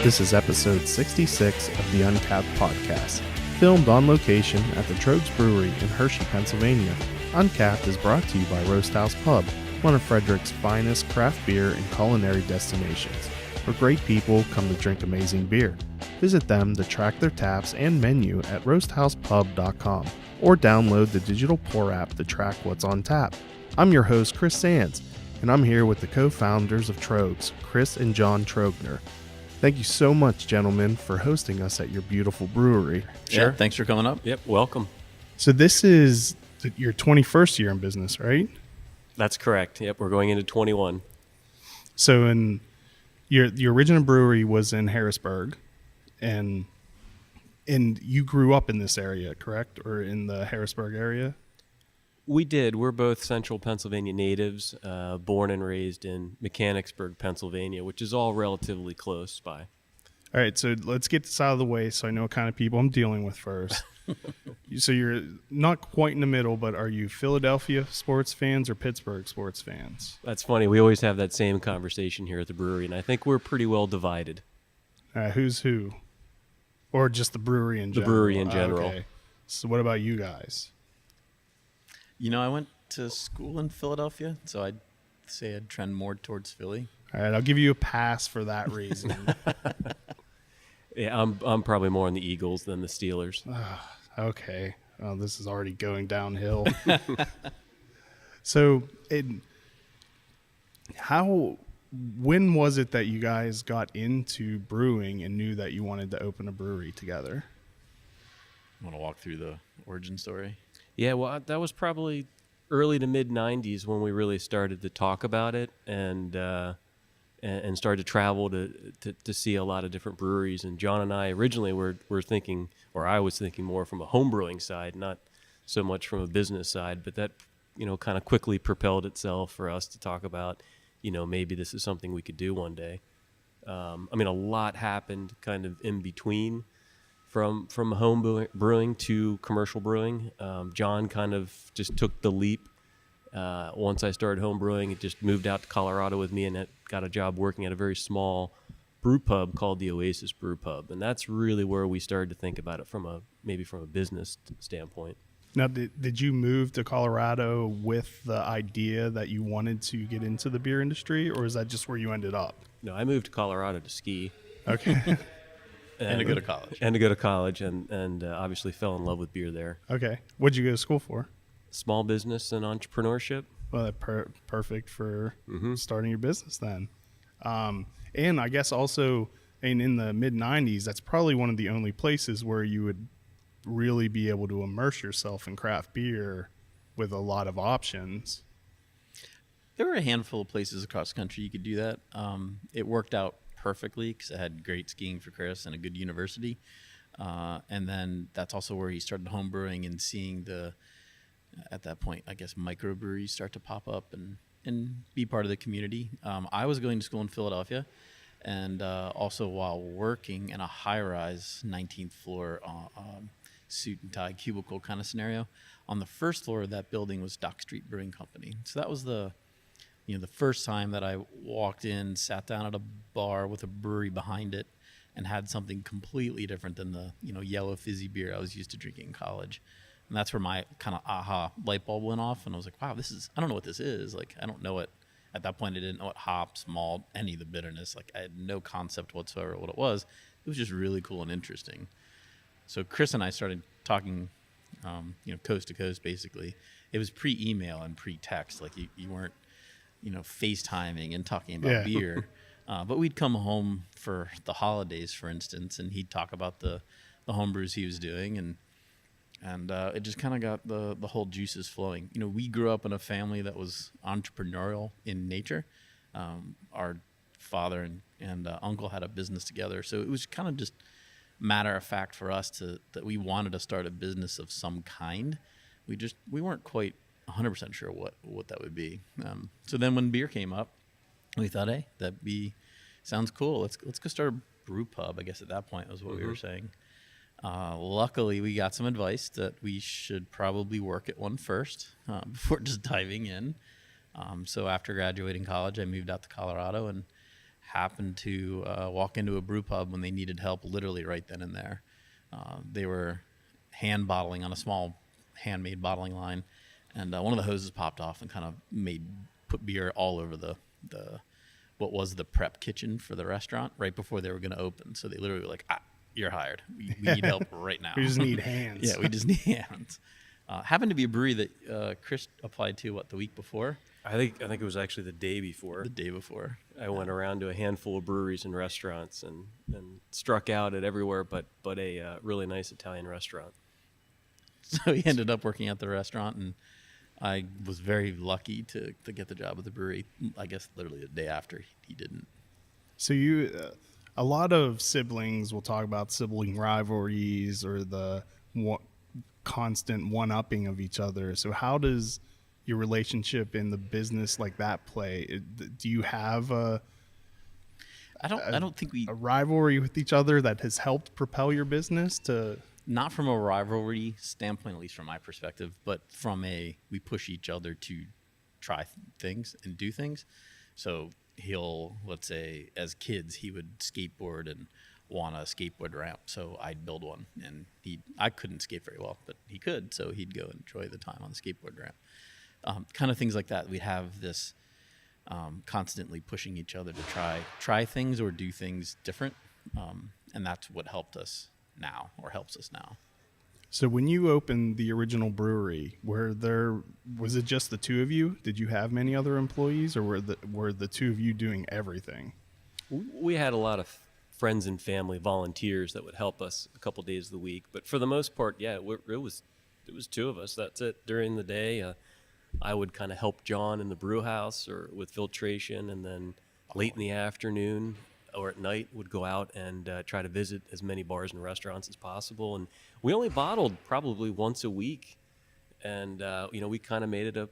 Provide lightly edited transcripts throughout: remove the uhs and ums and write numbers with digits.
This is episode 66 of the Untapped Podcast, filmed on location at the Tröegs Brewery in Hershey, Pennsylvania. Uncapped is brought to you by Roast House Pub, one of Frederick's finest craft beer and culinary destinations, where great people come to drink amazing beer. Visit them to track their taps and menu at roasthousepub.com or download the digital pour app to track what's on tap. I'm your host, Chris Sands, and I'm here with the co-founders of Tröegs, Chris and John Trogner. Thank you so much, gentlemen, for hosting us at your beautiful brewery. Sure. Yeah, thanks for coming up. Yep, welcome. So this is your 21st year in business, right? That's correct. Yep, we're going into 21. So your original brewery was in Harrisburg, and you grew up in this area, correct? Or in the Harrisburg area? We did. We're both central Pennsylvania natives, born and raised in Mechanicsburg, Pennsylvania, which is all relatively close by. All right, so let's get this out of the way so I know what kind of people I'm dealing with first. So you're not quite in the middle, but are you Philadelphia sports fans or Pittsburgh sports fans? That's funny. We always have that same conversation here at the brewery, and I think we're pretty well divided. Who's who? Or just the brewery in general? The brewery in general. Okay. So what about you guys? You know, I went to school in Philadelphia, so I'd say I'd trend more towards Philly. All right, I'll give you a pass for that reason. Yeah, I'm probably more on the Eagles than the Steelers. Okay. Well, this is already going downhill. So, when was it that you guys got into brewing and knew that you wanted to open a brewery together? Want to walk through the origin story? Yeah, well, that was probably early to mid 90s when we really started to talk about it and started to travel to see a lot of different breweries. And John and I originally were thinking, or I was thinking more from a home brewing side, not so much from a business side, but that, kind of quickly propelled itself for us to talk about, maybe this is something we could do one day. A lot happened kind of in between from home brewing to commercial brewing. John kind of just took the leap. Once I started home brewing, it just moved out to Colorado with me and got a job working at a very small brew pub called the Oasis Brew Pub. And that's really where we started to think about it from a business standpoint. Now, did you move to Colorado with the idea that you wanted to get into the beer industry, or is that just where you ended up? No, I moved to Colorado to ski. Okay. And to go to college. And to go to college, and obviously fell in love with beer there. Okay. What'd you go to school for? Small business and entrepreneurship. Well, that's perfect for starting your business then. And I guess also in the mid-'90s, that's probably one of the only places where you would really be able to immerse yourself in craft beer with a lot of options. There were a handful of places across the country you could do that. It worked out perfectly because I had great skiing for Chris and a good university. And then that's also where he started home brewing and seeing at that point, I guess, microbreweries start to pop up and be part of the community. I was going to school in Philadelphia, and also while working in a high-rise 19th floor suit and tie cubicle kind of scenario. On the first floor of that building was Dock Street Brewing Company. So that was the first time that I walked in, sat down at a bar with a brewery behind it, and had something completely different than the yellow fizzy beer I was used to drinking in college. And that's where my kind of aha light bulb went off, and I was like, wow, I don't know what this is. Like, I don't know it. At that point, I didn't know what hops, malt, any of the bitterness. Like, I had no concept whatsoever what it was. It was just really cool and interesting. So Chris and I started talking, coast to coast, basically. It was pre-email and pre-text. Like, you weren't, FaceTiming and talking about beer. But we'd come home for the holidays, for instance, and he'd talk about the home brews he was doing, and it just kind of got the whole juices flowing. We grew up in a family that was entrepreneurial in nature. Our father and uncle had a business together, so it was kind of just matter of fact for us that we wanted to start a business of some kind. We weren't quite 100% sure what that would be. So then when beer came up, we thought, hey, sounds cool. Let's go start a brew pub. I guess at that point was what we were saying. Luckily, we got some advice that we should probably work at one first before just diving in. So after graduating college, I moved out to Colorado and happened to walk into a brew pub when they needed help, literally right then and there. They were hand bottling on a small handmade bottling line, and one of the hoses popped off and kind of put beer all over the what was the prep kitchen for the restaurant right before they were going to open. So they literally were like, "You're hired. We need help right now. We just need hands." Yeah, we just need hands. Happened to be a brewery that Chris applied to the week before. I think it was actually the day before. The day before. I went around to a handful of breweries and restaurants and struck out at everywhere but a really nice Italian restaurant. So he ended up working at the restaurant, and I was very lucky to get the job at the brewery. I guess literally the day after he didn't. So a lot of siblings will talk about sibling rivalries or the constant one-upping of each other. So how does your relationship in the business like that play? Do you have I don't think a rivalry with each other that has helped propel your business to? Not from a rivalry standpoint, at least from my perspective, but from we push each other to try things and do things. So let's say as kids, he would skateboard and want a skateboard ramp. So I'd build one, and I couldn't skate very well, but he could. So he'd go and enjoy the time on the skateboard ramp. Kind of things like that. We'd have this constantly pushing each other to try things or do things different. And that's what helped us now, or helps us now. So when you opened the original brewery, was it just the two of you? Did you have many other employees, or were the two of you doing everything? We had a lot of friends and family volunteers that would help us a couple days of the week, but for the most part, yeah, it was two of us. That's it. During the day, I would kind of help John in the brew house or with filtration, and then late in the afternoon or at night would go out and try to visit as many bars and restaurants as possible. And we only bottled probably once a week, and we kind of made it a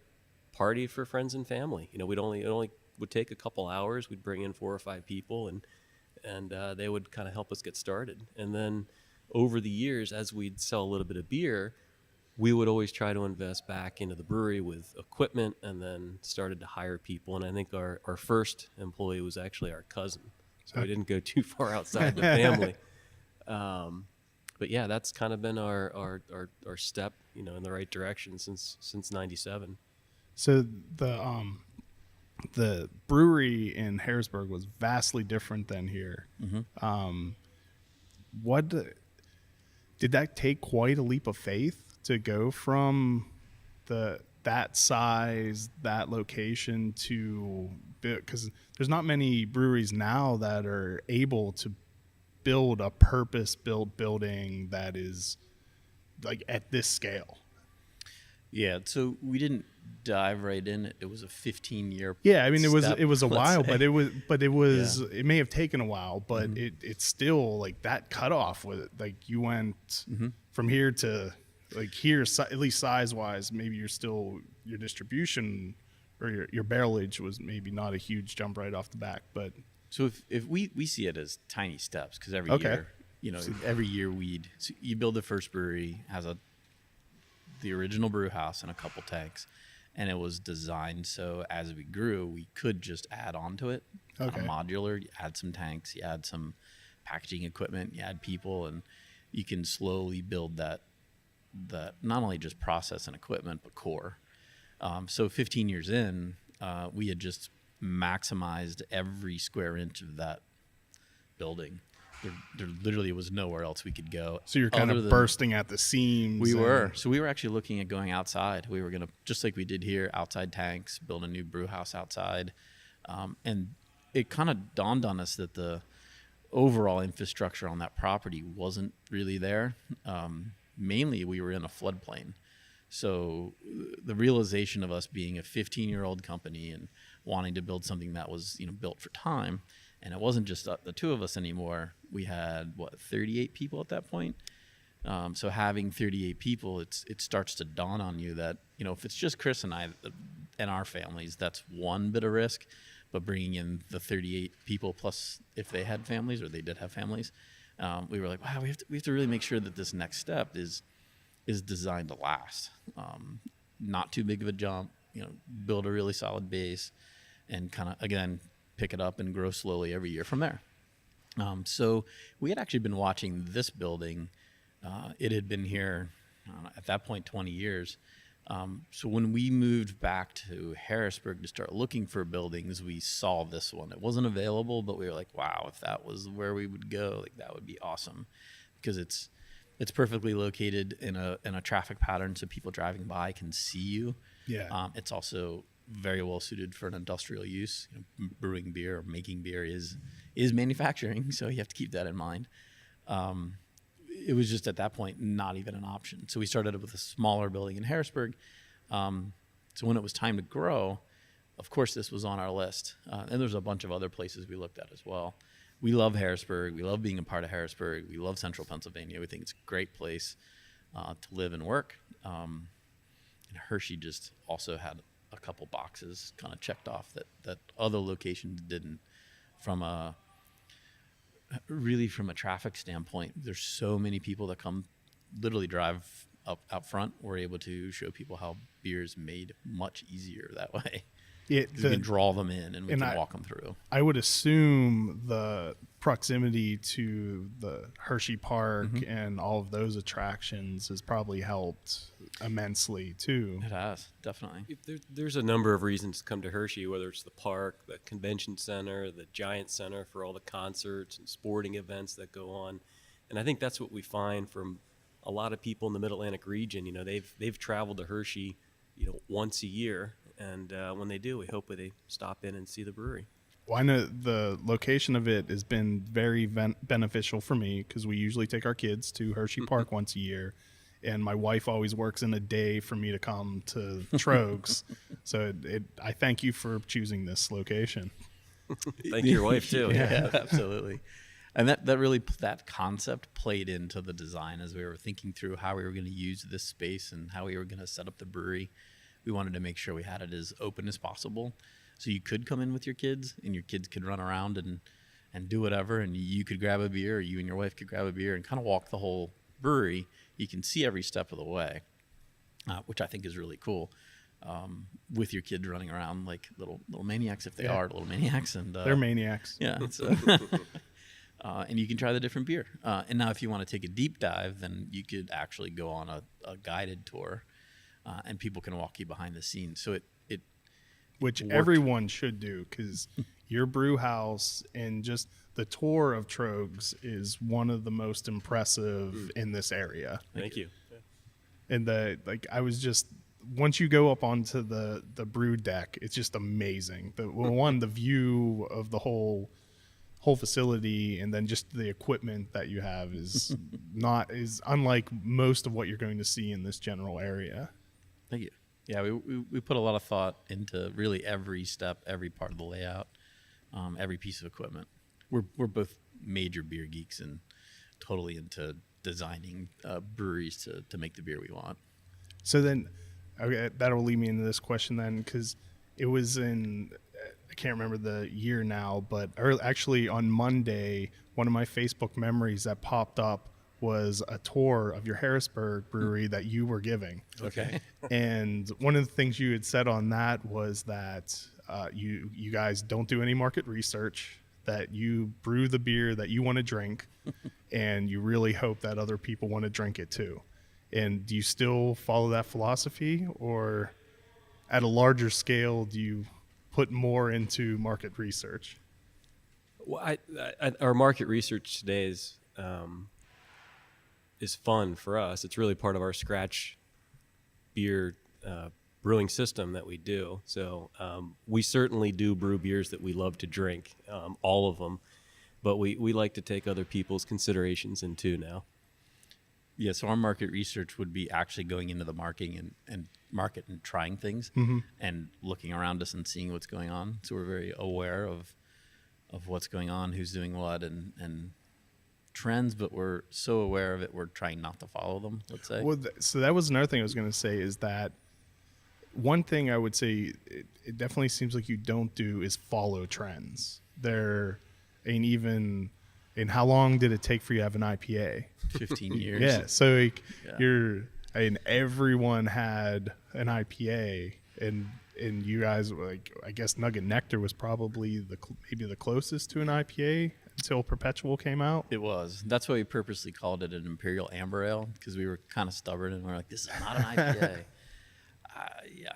party for friends and family. It only would take a couple hours. We'd bring in 4 or 5 people, and they would kind of help us get started. And then over the years, as we'd sell a little bit of beer, we would always try to invest back into the brewery with equipment, and then started to hire people. And I think our first employee was actually our cousin. So we didn't go too far outside the family. But yeah, that's kind of been our step, in the right direction since '97. So the brewery in Harrisburg was vastly different than here. Mm-hmm. Did that take quite a leap of faith to go from that size, that location to, because there's not many breweries now that are able to build a purpose-built building that is like at this scale. Yeah, so we didn't dive right in. It was a 15-year. Yeah, I mean it was a while, say. but it was it may have taken a while, but it's still like that cutoff with like you went from here to like here, at least size-wise. Maybe your distribution or your barrelage was maybe not a huge jump right off the back, but so if we see it as tiny steps, because every year you build the first brewery, has the original brew house and a couple tanks, and it was designed so as we grew we could just add on to it. Modular. You add some tanks, you add some packaging equipment, you add people, and you can slowly build that not only just process and equipment but core. So 15 years in, we had just maximized every square inch of that building. There literally was nowhere else we could go. So you're kind of bursting at the seams. We were. So we were actually looking at going outside. We were going to, just like we did here, outside tanks, build a new brew house outside. And it kind of dawned on us that the overall infrastructure on that property wasn't really there. Mainly we were in a floodplain. So the realization of us being a 15-year-old company and wanting to build something that was, built for time, and it wasn't just the two of us anymore. We had 38 people at that point. So having 38 people, it starts to dawn on you that if it's just Chris and I and our families, that's one bit of risk. But bringing in the 38 people plus if they had families or they did have families, we were like, wow, we have to really make sure that this next step is designed to last. Not too big of a jump, build a really solid base, and kind of, again, pick it up and grow slowly every year from there. So we had actually been watching this building. It had been here at that point 20 years. So when we moved back to Harrisburg to start looking for buildings, we saw this one. It wasn't available, but we were like, wow, if that was where we would go, like that would be awesome, because it's perfectly located in a traffic pattern, so people driving by can see you. Yeah. It's also very well suited for an industrial use. Brewing beer or making beer is manufacturing, so you have to keep that in mind. It was just at that point not even an option. So we started with a smaller building in Harrisburg. So when it was time to grow, of course this was on our list. And there's a bunch of other places we looked at as well. We love Harrisburg. We love being a part of Harrisburg. We love central Pennsylvania. We think it's a great place to live and work. And Hershey just also had a couple boxes kind of checked off that other locations didn't. From a traffic standpoint, there's so many people that come literally drive up out front. We're able to show people how beer is made much easier that way. We can draw them in and we can walk them through. I would assume the proximity to the Hershey Park and all of those attractions has probably helped immensely too. It has, definitely. There's a number of reasons to come to Hershey, whether it's the park, the convention center, the Giant Center for all the concerts and sporting events that go on. And I think that's what we find from a lot of people in the Mid-Atlantic region. You know, they've traveled to Hershey, once a year. And when they do, we hope that they stop in and see the brewery. Well, I know the location of it has been very beneficial for me because we usually take our kids to Hershey Park once a year. And my wife always works in a day for me to come to Tröegs. So I thank you for choosing this location. Thank your wife, too. Yeah, absolutely. And that concept played into the design as we were thinking through how we were going to use this space and how we were going to set up the brewery. We wanted to make sure we had it as open as possible, so you could come in with your kids and your kids could run around and do whatever, and you could grab a beer, or you and your wife could grab a beer and kind of walk the whole brewery. You can see every step of the way, which I think is really cool, with your kids running around like little maniacs, if they are little maniacs. And they're maniacs. Yeah. And you can try the different beer. And now if you want to take a deep dive, then you could actually go on a guided tour. And people can walk you behind the scenes. So it which worked. Everyone should do, because your brew house and just the tour of Tröegs is one of the most impressive in this area. Thank you. And I was just, once you go up onto the brew deck, it's just amazing. The view of the whole facility, and then just the equipment that you have is unlike most of what you're going to see in this general area. Thank you. Yeah, we put a lot of thought into really every step, every part of the layout, every piece of equipment. We're both major beer geeks and totally into designing breweries to make the beer we want. So then, okay, that'll lead me into this question then, because it was I can't remember the year now, but actually on Monday, one of my Facebook memories that popped up was a tour of your Harrisburg brewery that you were giving. Okay. And one of the things you had said on that was that you guys don't do any market research, that you brew the beer that you want to drink, and you really hope that other people want to drink it too. And do you still follow that philosophy, or at a larger scale, do you put more into market research? Well, our market research today is fun for us. It's really part of our scratch beer brewing system that we do. So we certainly do brew beers that we love to drink, all of them, but we like to take other people's considerations in too now. Yeah, so our market research would be actually going into the marketing and market and trying things and looking around us and seeing what's going on. So we're very aware of what's going on, who's doing what, and trends, but we're so aware of it, we're trying not to follow them, let's say. Well, so that was another thing I was going to say, is that one thing I would say it definitely seems like you don't do is follow trends. Even how long did it take for you to have an IPA? 15 years. Yeah, so everyone had an IPA, and and you guys like, I guess Nugget Nectar was probably maybe the closest to an IPA until Perpetual came out. It was. That's why we purposely called it an Imperial Amber Ale, because we were kind of stubborn and we're like, this is not an IPA. Yeah.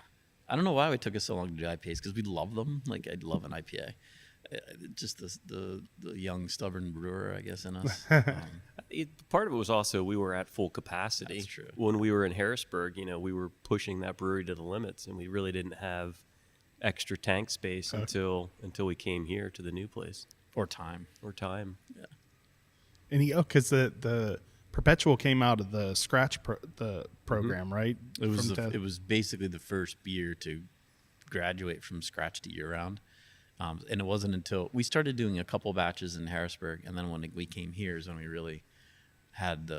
I don't know why it took us so long to do IPAs, because we love them. Like, I'd love an IPA. Just the young, stubborn brewer, I guess, in us. Part of it was also we were at full capacity. That's true. When we were in Harrisburg, we were pushing that brewery to the limits, and we really didn't have extra tank space until we came here to the new place. Or time. Yeah. And because the Perpetual came out of the Scratch the program, right? It was basically the first beer to graduate from Scratch to year round. And it wasn't until we started doing a couple batches in Harrisburg, and then when we came here is when we really had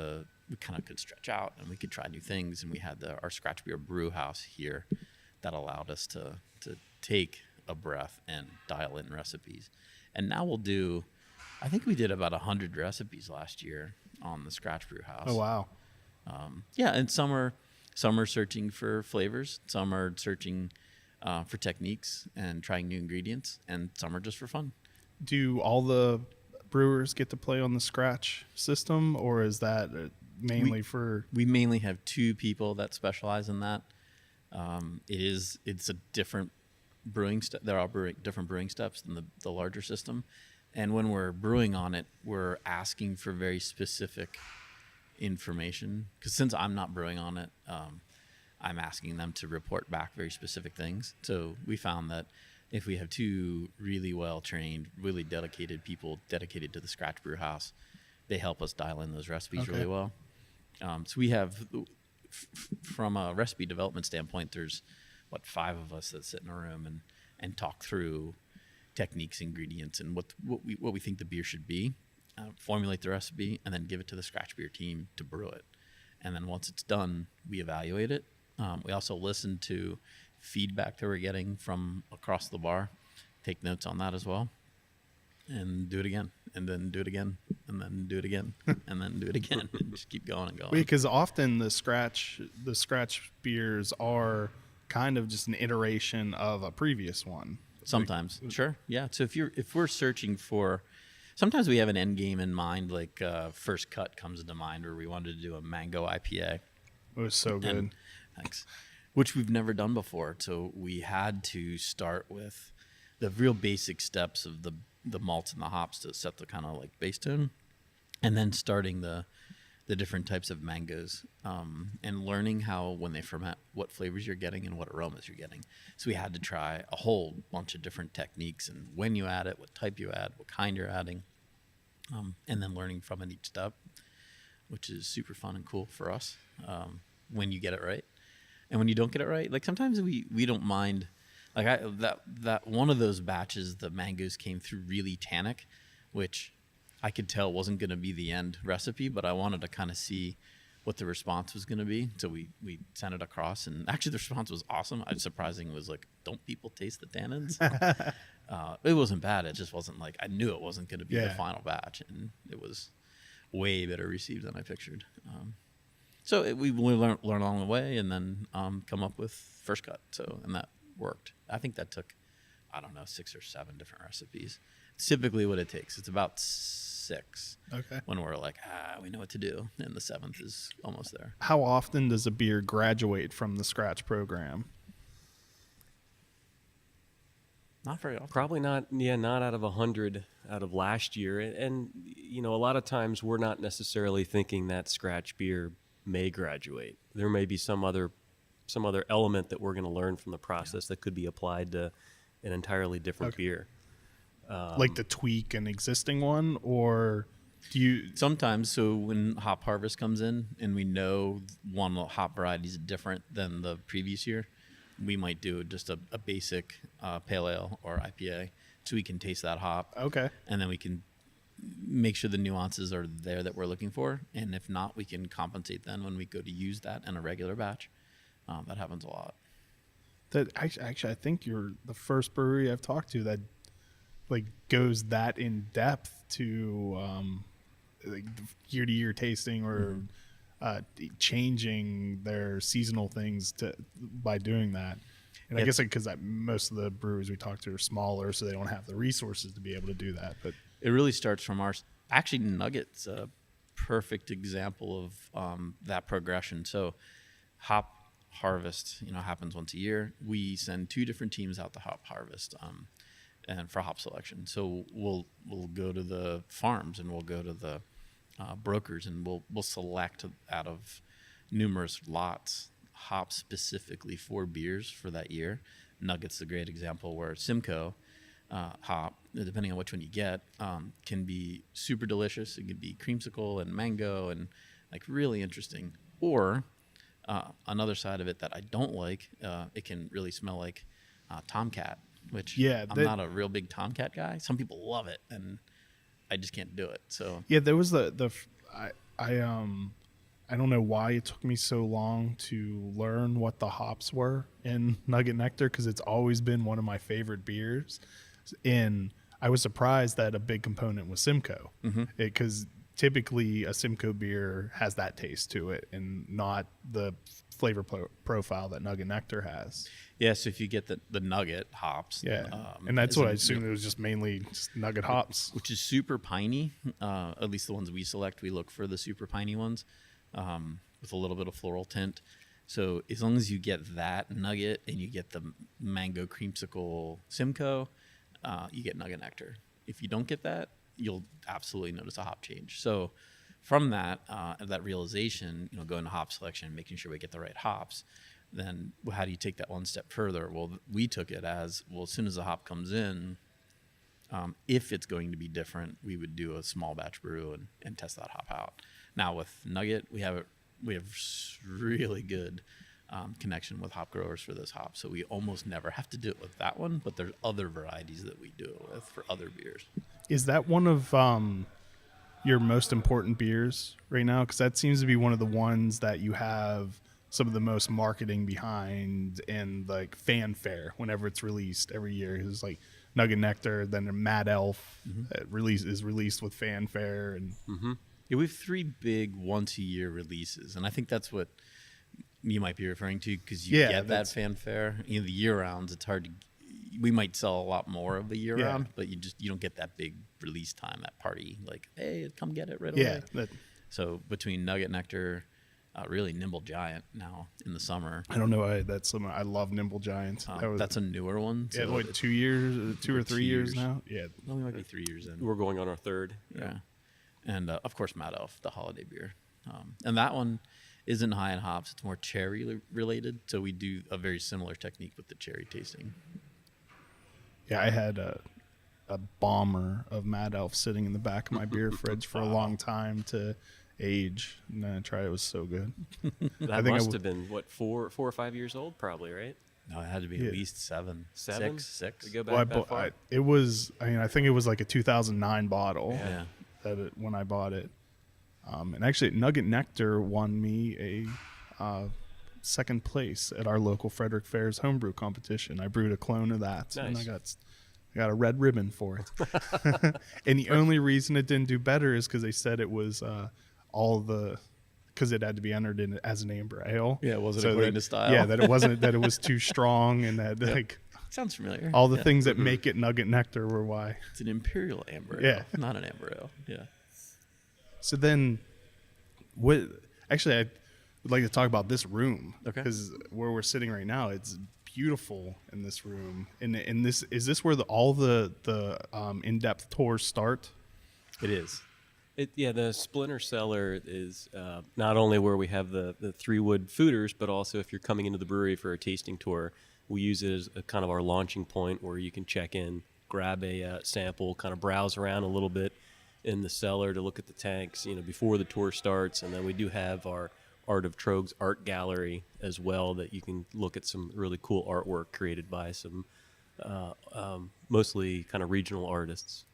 we kind of could stretch out and we could try new things, and we had our Scratch beer brew house here that allowed us to take a breath and dial in recipes. And now I think we did about 100 recipes last year on the Scratch brew house. Oh wow! Yeah, and some are searching for flavors, some are searching for techniques and trying new ingredients, and some are just for fun. Do all the brewers get to play on the Scratch system, or is that mainly for? We mainly have 2 people that specialize in that. It's a different brewing step. They're all different brewing steps than the larger system, and when we're brewing on it, we're asking for very specific information, because since I'm not brewing on it, I'm asking them to report back very specific things. So we found that if we have 2 really well-trained, really dedicated people dedicated to the Scratch brew house, they help us dial in those recipes really well. So we have, from a recipe development standpoint, there's 5 of us that sit in a room and talk through techniques, ingredients, and what we think the beer should be, formulate the recipe, and then give it to the Scratch beer team to brew it. And then once it's done, we evaluate it. We also listen to feedback that we're getting from across the bar, take notes on that as well, and do it again, and then do it again, and then do it again, and then do it again, and just keep going and going. Because often the Scratch beers are kind of just an iteration of a previous one. Sometimes, sure, yeah. So if we're searching for, sometimes we have an end game in mind, like First Cut comes into mind, where we wanted to do a mango IPA. It was so good. Thanks. Which we've never done before. So we had to start with the real basic steps of the malts and the hops to set the kind of like base tone, and then starting the different types of mangoes, and learning how, when they ferment, what flavors you're getting and what aromas you're getting. So we had to try a whole bunch of different techniques, and when you add it, what type you add, what kind you're adding, and then learning from it each step, which is super fun and cool for us when you get it right. And when you don't get it right, like sometimes we don't mind. Like that one of those batches, the mangoes came through really tannic, which I could tell wasn't going to be the end recipe, but I wanted to kind of see what the response was going to be. So we sent it across, and actually the response was awesome. Surprising was like, don't people taste the tannins? It wasn't bad. It just wasn't like, I knew it wasn't going to be the final batch, and it was way better received than I pictured. So we learn along the way, and then come up with First Cut. And that worked. I think that took, 6 or 7 different recipes. It's typically what it takes. It's about 6. Okay. When we're like, we know what to do, and the 7th is almost there. How often does a beer graduate from the Scratch program? Not very often. Probably not. Yeah, not out of 100 out of last year. And a lot of times we're not necessarily thinking that Scratch beer may graduate. There may be some other element that we're going to learn from the process that could be applied to an entirely different beer. Like to tweak an existing one, or do you? Sometimes, so when hop harvest comes in and we know one hop variety is different than the previous year, we might do just a basic pale ale or IPA, so we can taste that hop. Okay. And then we can make sure the nuances are there that we're looking for, and if not, we can compensate then when we go to use that in a regular batch. That happens a lot. That actually, I think you're the first brewery I've talked to that like goes that in depth to like year to year tasting or changing their seasonal things by doing that. And I guess because most of the breweries we talk to are smaller, so they don't have the resources to be able to do that. But it really starts from actually Nugget's a perfect example of that progression. So hop harvest, happens once a year. We send 2 different teams out to hop harvest and for hop selection. So we'll go to the farms and we'll go to the brokers and we'll select out of numerous lots hops specifically for beers for that year. Nugget's a great example where Simcoe hop, depending on which one you get, can be super delicious. It can be creamsicle and mango and like really interesting. Or another side of it that I don't like, it can really smell like Tomcat, which I'm not a real big Tomcat guy. Some people love it, and I just can't do it. So there was I don't know why it took me so long to learn what the hops were in Nugget Nectar, because it's always been one of my favorite beers. And I was surprised that a big component was Simcoe, because typically a Simcoe beer has that taste to it and not the flavor profile that Nugget Nectar has. Yeah, so if you get the Nugget hops. And that's what I assumed. It was just mainly just Nugget hops. Which is super piney. At least the ones we select, we look for the super piney ones with a little bit of floral tint. So as long as you get that Nugget and you get the mango creamsicle Simcoe, you get Nugget Nectar. If you don't get that, you'll absolutely notice a hop change. So from that realization, going to hop selection, making sure we get the right hops, then how do you take that one step further? Well, we took it as, as soon as the hop comes in, if it's going to be different, we would do a small batch brew and test that hop out. Now with Nugget, we have really good connection with hop growers for those hops, so we almost never have to do it with that one, but there's other varieties that we do it with for other beers. Is that one of your most important beers right now? Because that seems to be one of the ones that you have some of the most marketing behind and like fanfare whenever it's released every year. It's like Nugget Nectar, then Mad Elf is released with fanfare. And yeah, we have 3 big once-a-year releases, and I think that's what you might be referring to, because you get that fanfare. The year-rounds, it's hard to. We might sell a lot more of the year-round, but you don't get that big release time, that party, like, hey, come get it right away. So between Nugget Nectar, really Nimble Giant now in the summer. I don't know why that's something. I love Nimble Giant. That's a newer one. So like 2 or 3 years now. Yeah, well, we might be 3 years in. We're going on our 3rd. Yeah, and of course Mad Elf, the holiday beer, and that one isn't high in hops. It's more cherry related. So we do a very similar technique with the cherry tasting. Yeah, I had a bomber of Mad Elf sitting in the back of my beer fridge for a long time to age, and then I tried it. It was so good. That must have been, 4 or 5 years old, probably, right? No, it had to be at least 7. 7? 6. We go back that far? It was, I think it was like a 2009 bottle when I bought it. And actually, Nugget Nectar won me a second place at our local Frederick Fair's homebrew competition. I brewed a clone of that, and I got a red ribbon for it. And the only reason it didn't do better is because they said it was because it had to be entered in as an amber ale. Yeah, it wasn't according to style. Yeah, that it wasn't that it was too strong, and that like sounds familiar. All the things that make it Nugget Nectar were why. It's an imperial amber ale, not an amber ale. Yeah. So then, actually, I would like to talk about this room, because where we're sitting right now, it's beautiful in this room. And is this where all the in-depth tours start? It is. The Splinter Cellar is not only where we have the 3 wood fooders, but also if you're coming into the brewery for a tasting tour, we use it as a kind of our launching point where you can check in, grab a sample, kind of browse around a little bit in the cellar to look at the tanks, before the tour starts. And then we do have our Art of Tröegs art gallery as well, that you can look at some really cool artwork created by some mostly kind of regional artists.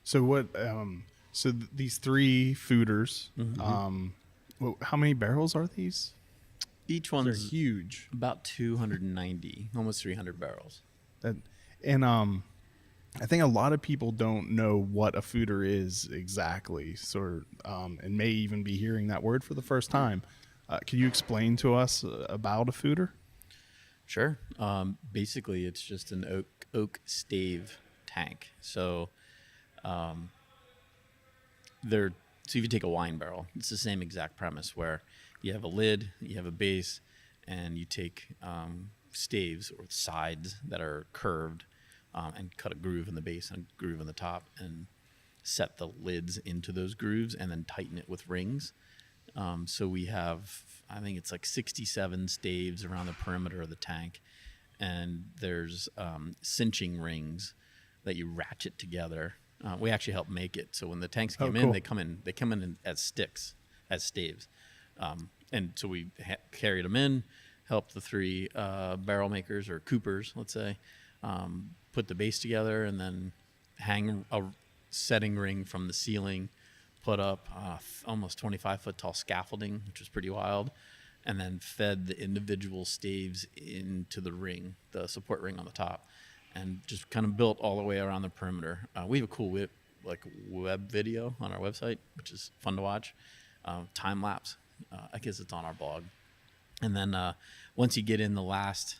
So these 3 fooders, how many barrels are these? Each one's huge. About 290, almost 300 barrels. I think a lot of people don't know what a fooder is exactly, and may even be hearing that word for the first time. Can you explain to us about a fooder? Sure. Basically, it's just an oak stave tank. So, they're so if you take a wine barrel, it's the same exact premise where you have a lid, you have a base, and you take staves or sides that are curved, and cut a groove in the base and a groove in the top, and set the lids into those grooves, and then tighten it with rings. So we have, I think it's like 67 staves around the perimeter of the tank, and there's cinching rings that you ratchet together. We actually help make it. So when the tanks came in, they come in as sticks, as staves, and so we carried them in, helped the three barrel makers or coopers, let's say, put the base together, and then hang a setting ring from the ceiling, put up almost 25-foot tall scaffolding, which was pretty wild, and then fed the individual staves into the ring, the support ring on the top, and just kind of built all the way around the perimeter. We have a cool web video on our website, which is fun to watch, time lapse. I guess it's on our blog. And then once you get in the last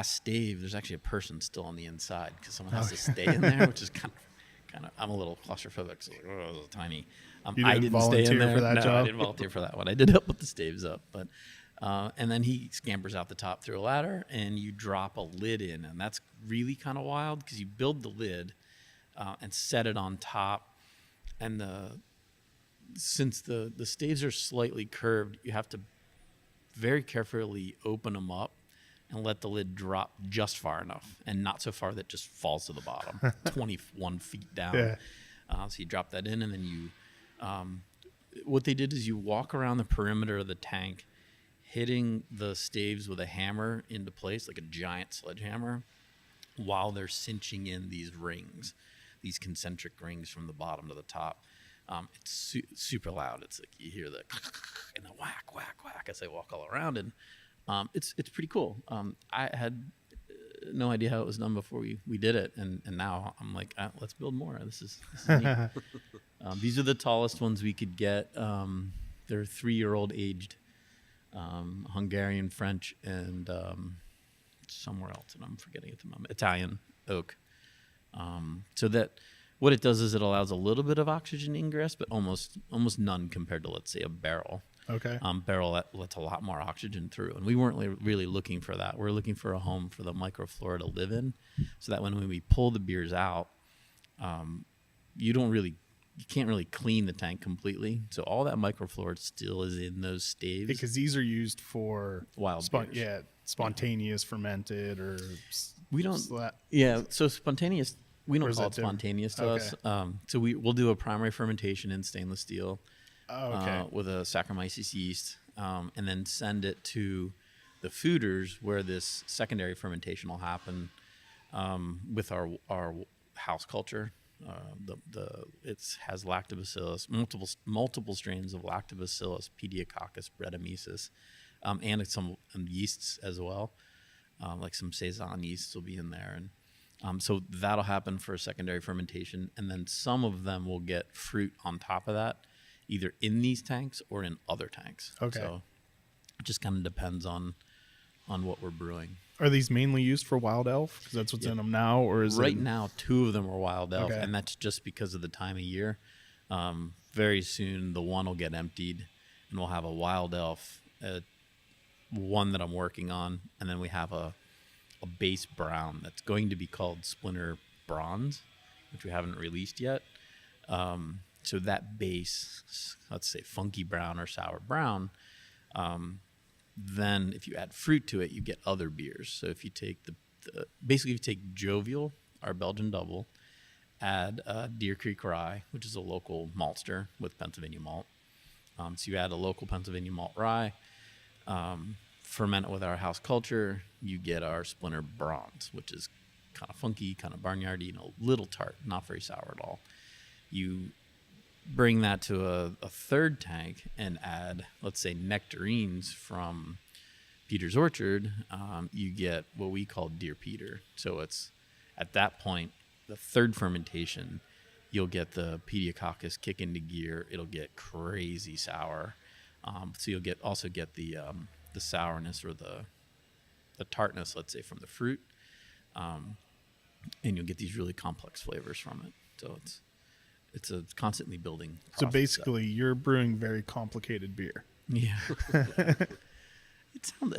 stave, there's actually a person still on the inside because someone has to stay in there, which is kind of. I'm a little claustrophobic, so it was tiny. I didn't stay in there. For that job? I didn't volunteer for that one. I did help put the staves up, but and then he scampers out the top through a ladder, and you drop a lid in, and that's really kind of wild because you build the lid and set it on top, and since the staves are slightly curved, you have to very carefully open them up and let the lid drop just far enough, and not so far that it just falls to the bottom, 21 feet down. Yeah. So you drop that in, and then you, what they did is you walk around the perimeter of the tank, hitting the staves with a hammer into place, like a giant sledgehammer, while they're cinching in these rings, these concentric rings from the bottom to the top. It's super loud. It's like you hear the and the whack, whack, whack as they walk all around, and it's pretty cool. I had no idea how it was done before we did it, and now I'm like, let's build more. This is neat. These are the tallest ones we could get. They're 3-year-old aged, Hungarian, French, and somewhere else, and I'm forgetting at the moment, Italian oak. So that what it does is it allows a little bit of oxygen ingress, but almost none compared to, let's say, a barrel. Okay. Barrel that lets a lot more oxygen through, and we weren't really looking for that. We're looking for a home for the microflora to live in, so that when we pull the beers out, you can't really clean the tank completely. So all that microflora still is in those staves. Because these are used for wild beers. Yeah, spontaneous fermented or we don't. Yeah, so spontaneous. We don't call it spontaneous to us. So we'll do a primary fermentation in stainless steel. With a Saccharomyces yeast, and then send it to the foeders where this secondary fermentation will happen with our house culture. It has lactobacillus, multiple strains of lactobacillus, pediococcus, brettanomyces, and some yeasts as well, like some saison yeasts will be in there, and so that'll happen for a secondary fermentation, and then some of them will get fruit on top of that, either in these tanks or in other tanks. Okay. So it just kind of depends on what we're brewing. Are these mainly used for wild elf? Because that's what's in them now, or is right now 2 of them are wild elf, Okay. and that's just because of the time of year. Very soon the one will get emptied, and we'll have a wild elf, one that I'm working on, and then we have a base brown that's going to be called Splinter Bronze, which we haven't released yet. So that base, let's say funky brown or sour brown, then if you add fruit to it, you get other beers. So if you take basically if you take Jovial, our Belgian double, add Deer Creek Rye, which is a local maltster with Pennsylvania malt. So you add a local Pennsylvania malt rye, ferment it with our house culture, you get our Splinter Bronze, which is kind of funky, kind of barnyardy, and a little tart, not very sour at all. You bring that to a third tank and add, let's say, nectarines from Peter's Orchard, you get what we call Dear Peter. So it's at that point, the third fermentation, you'll get the pediococcus kick into gear. It'll get crazy sour. So you'll also get the sourness or the tartness, let's say, from the fruit, and you'll get these really complex flavors from it. So it's a constantly building process. So basically, you're brewing very complicated beer. Yeah.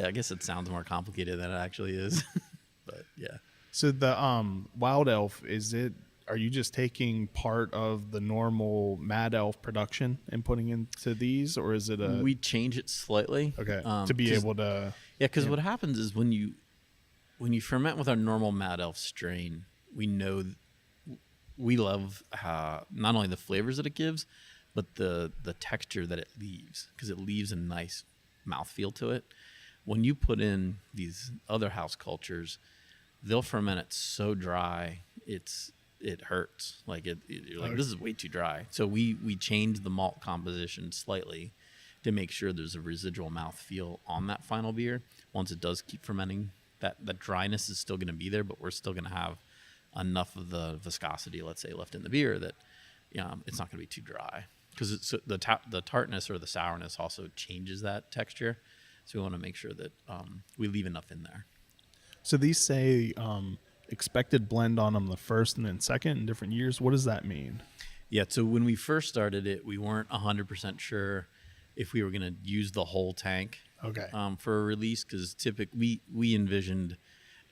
I guess it sounds more complicated than it actually is. But yeah. So the Wild Elf, are you just taking part of the normal Mad Elf production and putting into these, or is it we change it slightly? Okay, to be able to. Yeah, because what happens is when you ferment with our normal Mad Elf strain, we know we love not only the flavors that it gives, but the texture that it leaves, because it leaves a nice mouthfeel to it. When you put in these other house cultures, they'll ferment it so dry it hurts. Like you're like, this is way too dry. So we change the malt composition slightly to make sure there's a residual mouthfeel on that final beer. Once it does keep fermenting, that dryness is still going to be there, but we're still going to have enough of the viscosity, let's say, left in the beer that it's not going to be too dry, because the tartness or the sourness also changes that texture. So we want to make sure that we leave enough in there. So these say expected blend on them the first and then second in different years. What does that mean? Yeah, so when we first started it, we weren't 100% sure if we were going to use the whole tank for a release, because typically we envisioned,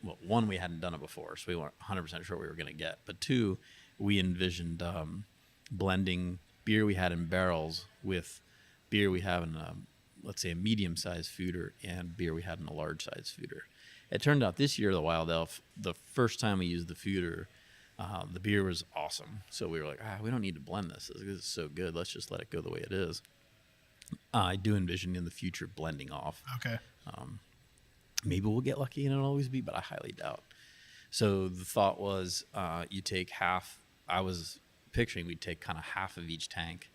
well, one, we hadn't done it before, so we weren't 100% sure what we were going to get. But two, we envisioned blending beer we had in barrels with beer we have in let's say a medium-sized foeder and beer we had in a large-sized foeder. It turned out this year, the Wild Elf, the first time we used the foeder, the beer was awesome. So we were like, we don't need to blend this. This is so good. Let's just let it go the way it is. I do envision in the future blending off. Okay. Maybe we'll get lucky and it'll always be, but I highly doubt. So the thought was you take half. I was picturing we'd take kind of half of each tank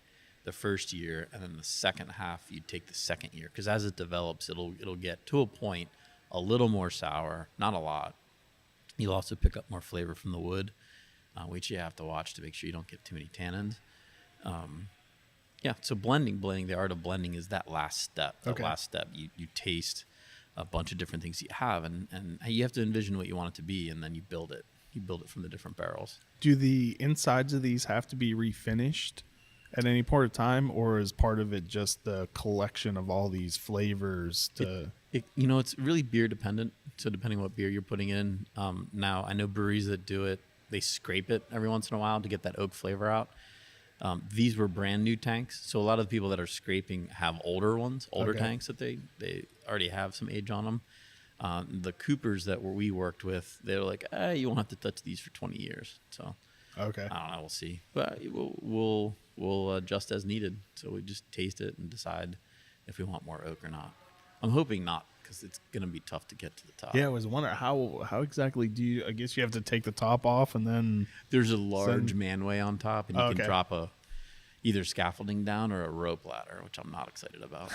the first year, and then the second half you'd take the second year, because as it develops, it'll get to a point a little more sour, not a lot. You'll also pick up more flavor from the wood, which you have to watch to make sure you don't get too many tannins. So blending, the art of blending is that last step. Last step, you taste a bunch of different things you have, and you have to envision what you want it to be, and then you build it. You build it from the different barrels. Do the insides of these have to be refinished at any point of time, or is part of it just the collection of all these flavors it's really beer dependent. So depending on what beer you're putting in. Now I know breweries that do it, they scrape it every once in a while to get that oak flavor out. These were brand new tanks. So a lot of the people that are scraping have older tanks that they already have some age on them. The Coopers that we worked with, they were like, you won't have to touch these for 20 years. So okay, I don't know, we'll see. But we'll adjust as needed. So we just taste it and decide if we want more oak or not. I'm hoping not, because it's going to be tough to get to the top. Yeah, I was wondering how exactly do you, I guess you have to take the top off and then... There's a large manway on top, and you can drop either scaffolding down or a rope ladder, which I'm not excited about.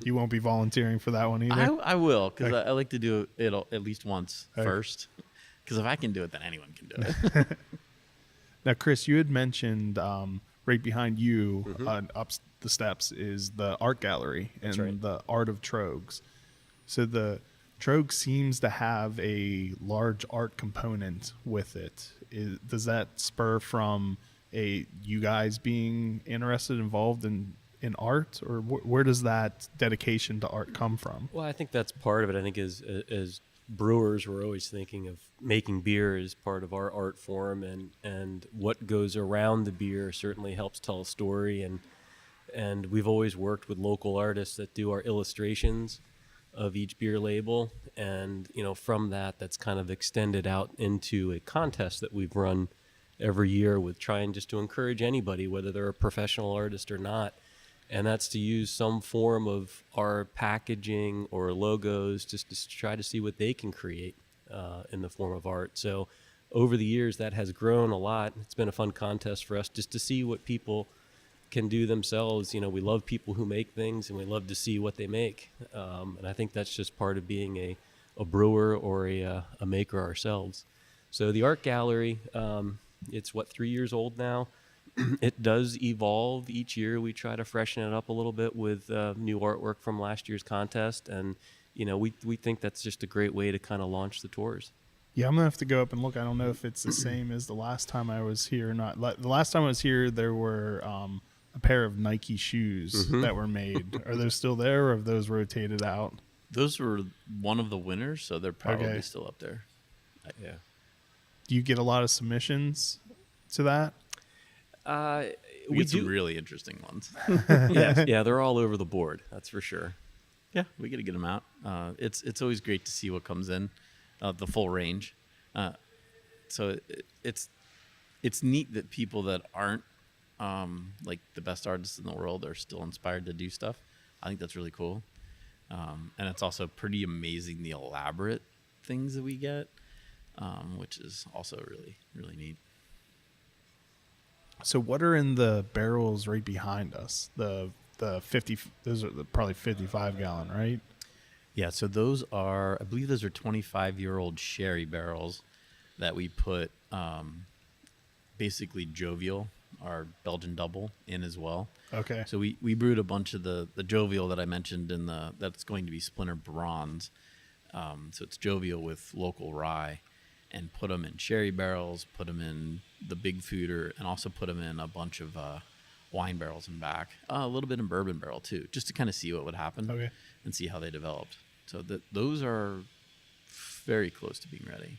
You won't be volunteering for that one either? I will, because I like to do it at least once first. Because if I can do it, then anyone can do it. Now, Chris, you had mentioned right behind you, up the steps, is the art gallery and the art of Tröegs. So the Tröegs seems to have a large art component with it. Does that spur from you guys being involved in art, or where does that dedication to art come from? Well, I think that's part of it. I think as brewers, we're always thinking of making beer as part of our art form, and what goes around the beer certainly helps tell a story. And we've always worked with local artists that do our illustrations of each beer label, and from that's kind of extended out into a contest that we've run every year with trying just to encourage anybody, whether they're a professional artist or not, and that's to use some form of our packaging or logos just to try to see what they can create in the form of art. So over the years, that has grown a lot. It's been a fun contest for us just to see what people can do themselves. We love people who make things, and we love to see what they make. And I think that's just part of being a brewer or a maker ourselves. So the art gallery, it's 3 years old now. It does evolve each year. We try to freshen it up a little bit with new artwork from last year's contest, and we think that's just a great way to kind of launch the tours. Yeah, I'm gonna have to go up and look. I don't know if it's the same as the last time I was here or not. The last time I was here, there were a pair of Nike shoes that were made. Are those still there, or have those rotated out? Those were one of the winners, so they're probably still up there. Yeah. Do you get a lot of submissions to that? We get some really interesting ones. Yeah, they're all over the board. That's for sure. Yeah, we got to get them out. It's always great to see what comes in, the full range. So it's neat that people that aren't like the best artists in the world are still inspired to do stuff. I think that's really cool. And it's also pretty amazing the elaborate things that we get, which is also really, really neat. So what are in the barrels right behind us? The 50, those are probably 55 gallon, right? Yeah, so those are, I believe those are 25-year-old sherry barrels that we put basically Jovial, our Belgian double, in as well. Okay. So we brewed a bunch of the Jovial that I mentioned that's going to be Splinter Bronze. So it's Jovial with local rye, and put them in sherry barrels, put them in the Big Fooder, and also put them in a bunch of wine barrels and back. A little bit in bourbon barrel too, just to kind of see what would happen and see how they developed. So those are very close to being ready.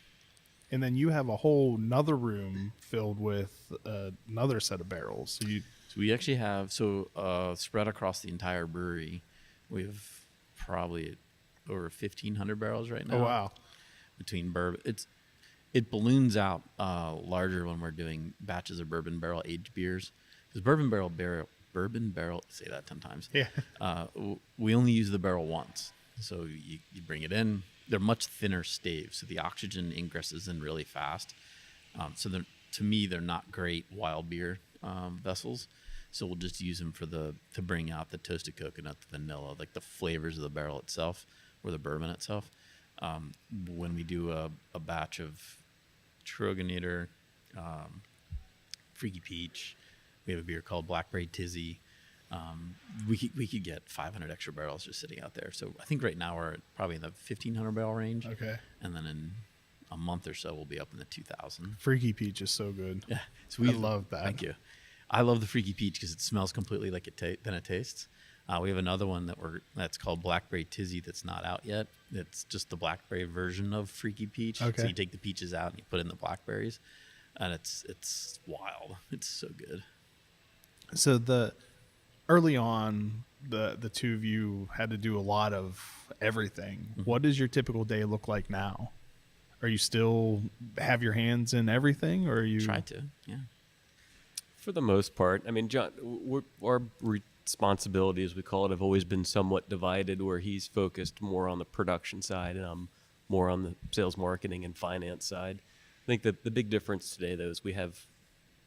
And then you have a whole nother room filled with another set of barrels. So we actually have, spread across the entire brewery, we have probably over 1,500 barrels right now. Oh, wow. Between bourbon. It balloons out larger when we're doing batches of bourbon barrel aged beers. Because bourbon barrel, say that 10 times. Yeah. We only use the barrel once. So you bring it in. They're much thinner staves, so the oxygen ingresses in really fast. So to me, they're not great wild beer vessels. So we'll just use them to bring out the toasted coconut, the vanilla, like the flavors of the barrel itself or the bourbon itself. When we do a batch of Tröegs, Freaky Peach, we have a beer called Blackberry Tizzy. We could get 500 extra barrels just sitting out there. So I think right now we're probably in the 1,500 barrel range. Okay. And then in a month or so, we'll be up in the 2,000. Freaky Peach is so good. Yeah. So I love that. Thank you. I love the Freaky Peach because it smells completely like it tastes. We have another one that's called Blackberry Tizzy that's not out yet. It's just the blackberry version of Freaky Peach. Okay. So you take the peaches out and you put in the blackberries, and it's wild. It's so good. So early on, the two of you had to do a lot of everything. Mm-hmm. What does your typical day look like now? Are you still have your hands in everything, or are you try to? Yeah. For the most part, I mean, John, our responsibilities, we call it, have always been somewhat divided, where he's focused more on the production side and I'm more on the sales, marketing, and finance side. I think the big difference today, though, is we have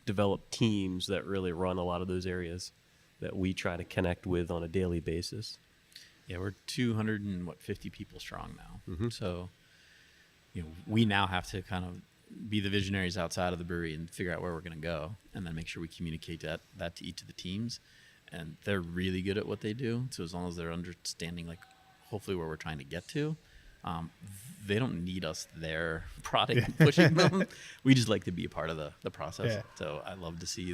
developed teams that really run a lot of those areas that we try to connect with on a daily basis. Yeah, we're 250 people strong now. Mm-hmm. So, we now have to kind of be the visionaries outside of the brewery and figure out where we're going to go, and then make sure we communicate that to each of the teams. And they're really good at what they do. So as long as they're understanding, like, hopefully where we're trying to get to, they don't need us there prodding and pushing them. We just like to be a part of the process. Yeah. So I love to see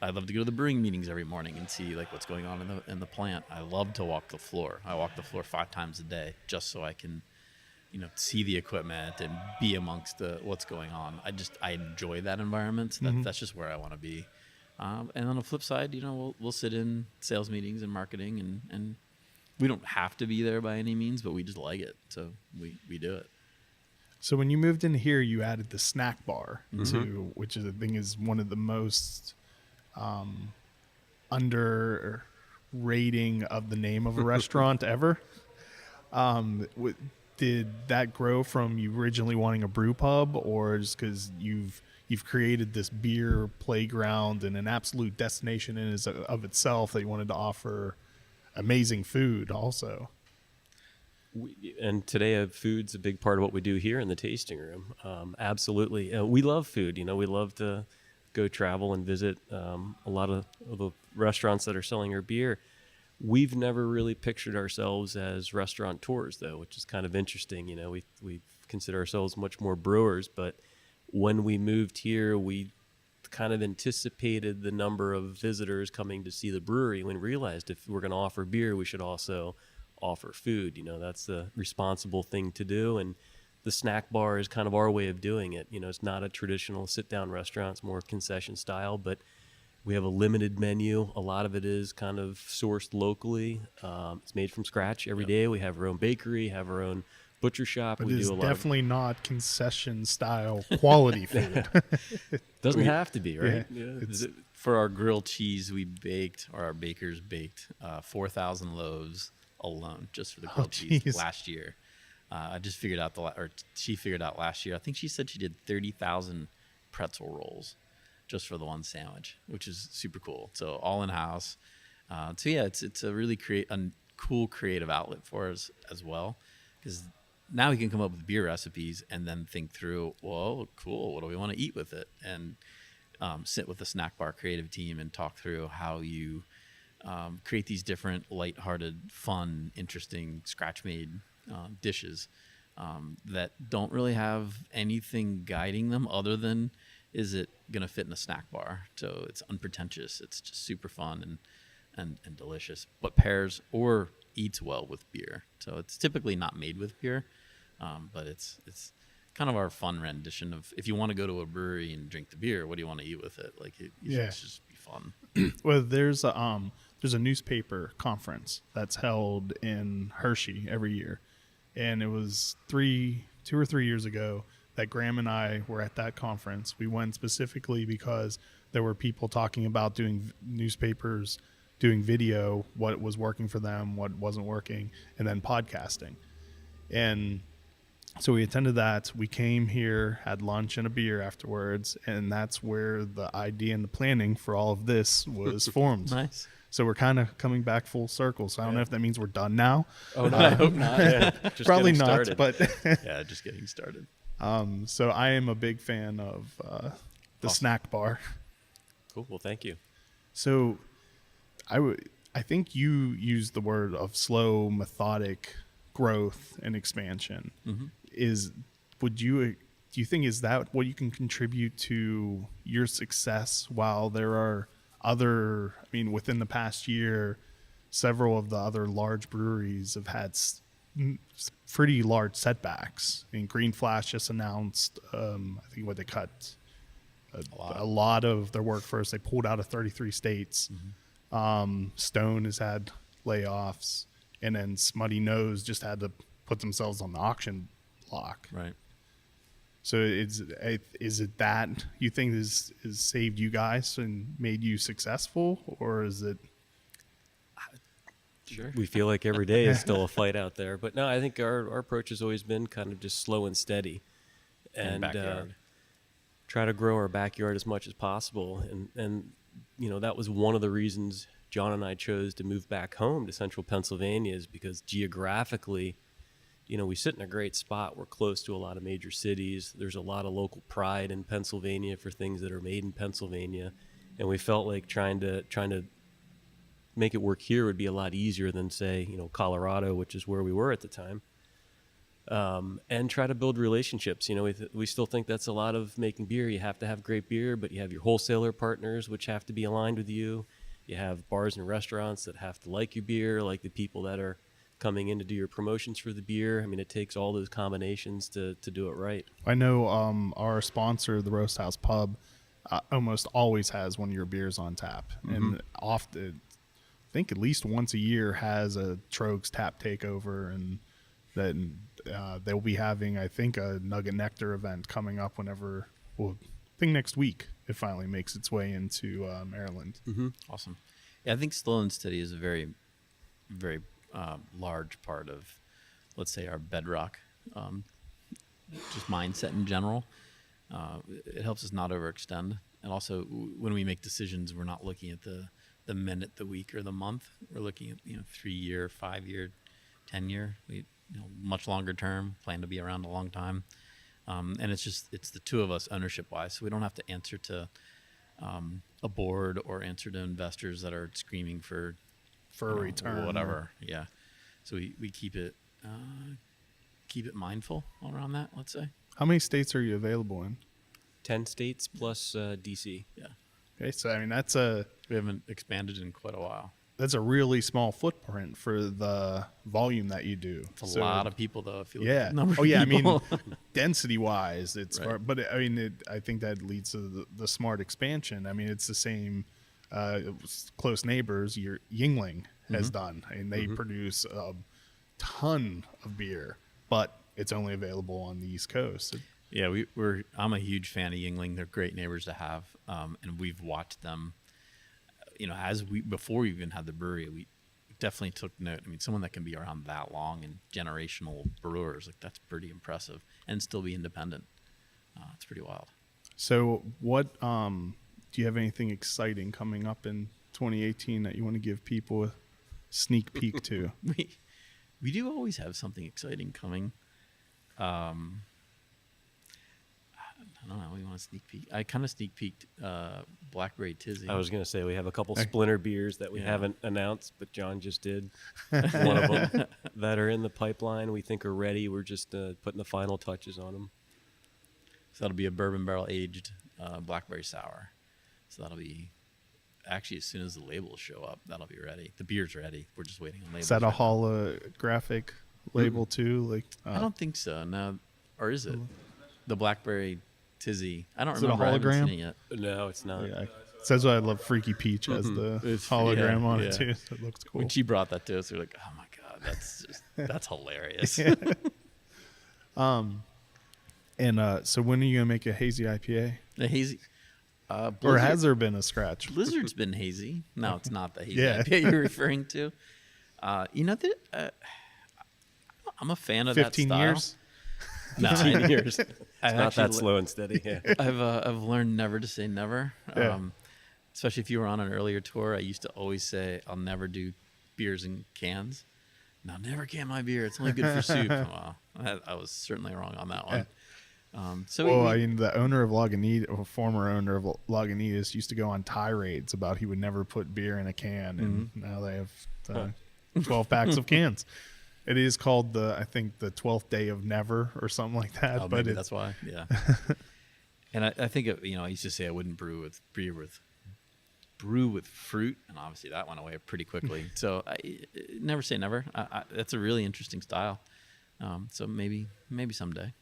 I love to go to the brewing meetings every morning and see like what's going on in the plant. I love to walk the floor. I walk the floor 5 times a day just so I can, see the equipment and be amongst what's going on. I enjoy that environment. So that's just where I want to be. And on the flip side, we'll sit in sales meetings and marketing, and we don't have to be there by any means, but we just like it. So we do it. So when you moved in here, you added the snack bar to, which is, I think, is one of the most under rating of the name of a restaurant ever. Did that grow from you originally wanting a brew pub, or just because you've created this beer playground and an absolute destination in of itself that you wanted to offer amazing food also? And today, food's a big part of what we do here in the tasting room. Absolutely. We love food. We love to go travel and visit a lot of the restaurants that are selling our beer. We've never really pictured ourselves as restaurateurs, though, which is kind of interesting. We consider ourselves much more brewers, but when we moved here, we kind of anticipated the number of visitors coming to see the brewery and realized if we're going to offer beer, we should also offer food. That's the responsible thing to do. And the snack bar is kind of our way of doing it. It's not a traditional sit-down restaurant. It's more concession style, but we have a limited menu. A lot of it is kind of sourced locally. It's made from scratch every day. We have our own bakery, have our own butcher shop. But we it's do a lot definitely not concession style quality food. Doesn't have to be, right? Yeah. For our grilled cheese, our bakers baked 4,000 loaves alone just for the grilled cheese last year. I just figured out she figured out last year. I think she said she did 30,000 pretzel rolls just for the one sandwich, which is super cool. So all in house. So yeah, it's a really cool creative outlet for us as well, because now we can come up with beer recipes and then think through, well, cool, what do we want to eat with it? And sit with the snack bar creative team and talk through how you create these different lighthearted, fun, interesting, scratch-made dishes that don't really have anything guiding them other than, is it going to fit in a snack bar? So it's unpretentious. It's just super fun and delicious, but pairs or eats well with beer. So it's typically not made with beer, but it's kind of our fun rendition of, if you want to go to a brewery and drink the beer, what do you want to eat with it? Like it should just be fun. Well, there's a newspaper conference that's held in Hershey every year, and it was 2 or 3 years ago that Graham and I were at that conference. We went specifically because there were people talking about doing newspapers, doing video, what was working for them, what wasn't working, and then podcasting. And so we attended that. We came here, had lunch and a beer afterwards, and that's where the idea and the planning for all of this was formed. Nice. So we're kind of coming back full circle. So I don't know if that means we're done now. Oh, no, I hope not. Yeah, just probably getting not, started. but Yeah, just getting started. so I am a big fan of the snack bar. Cool. Well, thank you. So I think you used the word of slow, methodic growth and expansion. Mm-hmm. Do you think is that what you can contribute to your success, while there are within the past year, several of the other large breweries have had pretty large setbacks. I mean, Green Flash just announced, I think they cut a lot of their workforce. They pulled out of 33 states. Mm-hmm. Stone has had layoffs, and then Smutty Nose just had to put themselves on the auction block. Right. So is it that you think is saved you guys and made you successful, or is it? Sure. We feel like every day is still a fight out there, but no, I think our approach has always been kind of just slow and steady, and try to grow our backyard as much as possible. And that was one of the reasons John and I chose to move back home to central Pennsylvania, is because geographically, we sit in a great spot. We're close to a lot of major cities. There's a lot of local pride in Pennsylvania for things that are made in Pennsylvania. And we felt like trying to make it work here would be a lot easier than, say, Colorado, which is where we were at the time. And try to build relationships. We still think that's a lot of making beer. You have to have great beer, but you have your wholesaler partners, which have to be aligned with you. You have bars and restaurants that have to like your beer, like the people that are coming in to do your promotions for the beer. I mean, it takes all those combinations to do it right. I know our sponsor, the Roast House Pub, almost always has one of your beers on tap. Mm-hmm. And often, I think at least once a year, has a Tröegs tap takeover, and then they'll be having, I think, a Nugget Nectar event coming up whenever, I think next week it finally makes its way into Maryland. Mm-hmm. Awesome. Yeah, I think slow and steady is a very, very large part of, let's say, our bedrock, just mindset in general. It helps us not overextend. And also, when we make decisions, we're not looking at the minute, the week, or the month. We're looking at 3-year, 5-year, 10-year. We much longer term, plan to be around a long time. And it's the two of us ownership wise, so we don't have to answer to a board or answer to investors that are screaming for for a return. Whatever. Yeah. So we keep it mindful around that, let's say. How many states are you available in? 10 states plus DC. Yeah. Okay, so I mean We haven't expanded in quite a while. that's a really small footprint for the volume that you do. It's a lot of people, though. If you look Yeah. at the number of Oh yeah. I mean, people. density wise, it's Right. far, but I mean, I think that leads to the smart expansion. I mean, it's the same. Close neighbors, your Yingling has done, and they produce a ton of beer, but it's only available on the East Coast. Yeah, I'm a huge fan of Yingling. They're great neighbors to have, and we've watched them. Before we even had the brewery, we definitely took note. I mean, someone that can be around that long and generational brewers, like that's pretty impressive, and still be independent. It's pretty wild. So, what do you have anything exciting coming up in 2018 that you want to give people a sneak peek to? We do always have something exciting coming. I don't know. We want to sneak peek. I kind of sneak peeked Blackberry Tizzy. I was going to say we have a couple splinter beers that we Yeah. haven't announced, but John just did. One of them that are in the pipeline. We think are ready. We're just putting the final touches on them. So that'll be a bourbon barrel aged blackberry sour. So that'll be actually as soon as the labels show up, that'll be ready. The beer's ready. We're just waiting on labels. Is that a right now. holographic label too? Like I don't think so. No, or is it the Blackberry Tizzy? I don't Is it a remember. I haven't hologram? seen it yet. No, it's not. Yeah, it says I love Freaky Peach as the hologram on it too. So it looks cool. When she brought that to us, we were like, "Oh my god, that's hilarious!" And so when are you gonna make a hazy IPA? The hazy, Or Blizzard- has there been a scratch? Blizzard's been hazy. No, it's not the hazy Yeah. IPA you're referring to. I'm a fan of 15 that style. years? No, 15 years. I've Not that actually- slow and steady. Yeah. I've learned never to say never. Yeah. Especially if you were on an earlier tour, I used to always say I'll never do beers in cans. No, never can my beer. It's only good for soup. Well, I was certainly wrong on that one. Well, I mean, the owner of Lagunitas, or former owner of Lagunitas, used to go on tirades about he would never put beer in a can, and now they have 12 packs of cans. It is called I think the 12th day of never or something like that. Oh, but maybe that's why. Yeah. And I think I used to say I wouldn't brew with fruit, and obviously that went away pretty quickly. So I never say never. That's a really interesting style. So maybe someday.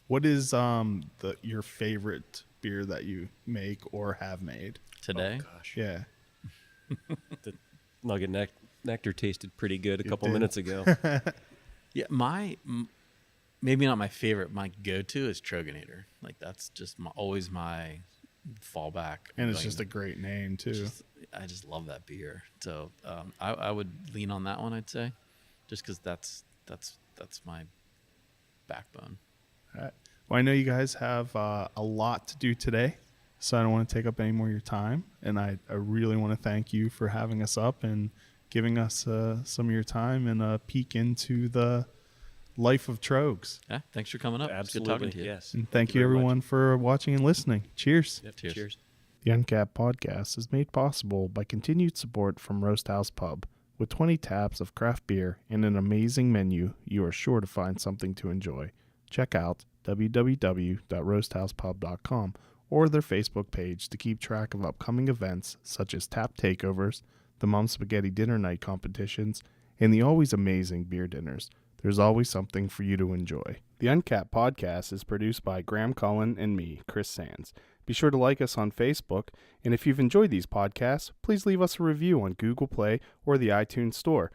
What is your favorite beer that you make or have made Today, Gosh. Yeah. The Nugget Nectar tasted pretty good a couple did. minutes ago. yeah, maybe not my favorite. My go-to is Trogner. Like that's just always my fallback. And it's Like, just a great name too. I just love that beer. So I would lean on that one. I'd say, just because that's my backbone. All right. Well, I know you guys have a lot to do today, so I don't want to take up any more of your time. And I really want to thank you for having us up and giving us some of your time and a peek into the life of Tröegs. Yeah, thanks for coming up. It's good Absolutely. talking to you. Yes. And thank you very much. everyone for watching and listening. Cheers. Yep, Cheers. cheers. The Uncapped Podcast is made possible by continued support from Roast House Pub. With 20 taps of craft beer and an amazing menu, you are sure to find something to enjoy. Check out www.roasthousepub.com or their Facebook page to keep track of upcoming events such as tap takeovers, the Mom Spaghetti Dinner Night competitions, and the always amazing beer dinners. There's always something for you to enjoy. The Uncapped Podcast is produced by Graham Cullen and me, Chris Sands. Be sure to like us on Facebook, and if you've enjoyed these podcasts, please leave us a review on Google Play or the iTunes Store.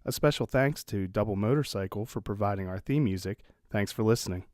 A special thanks to Double Motorcycle for providing our theme music. Thanks for listening.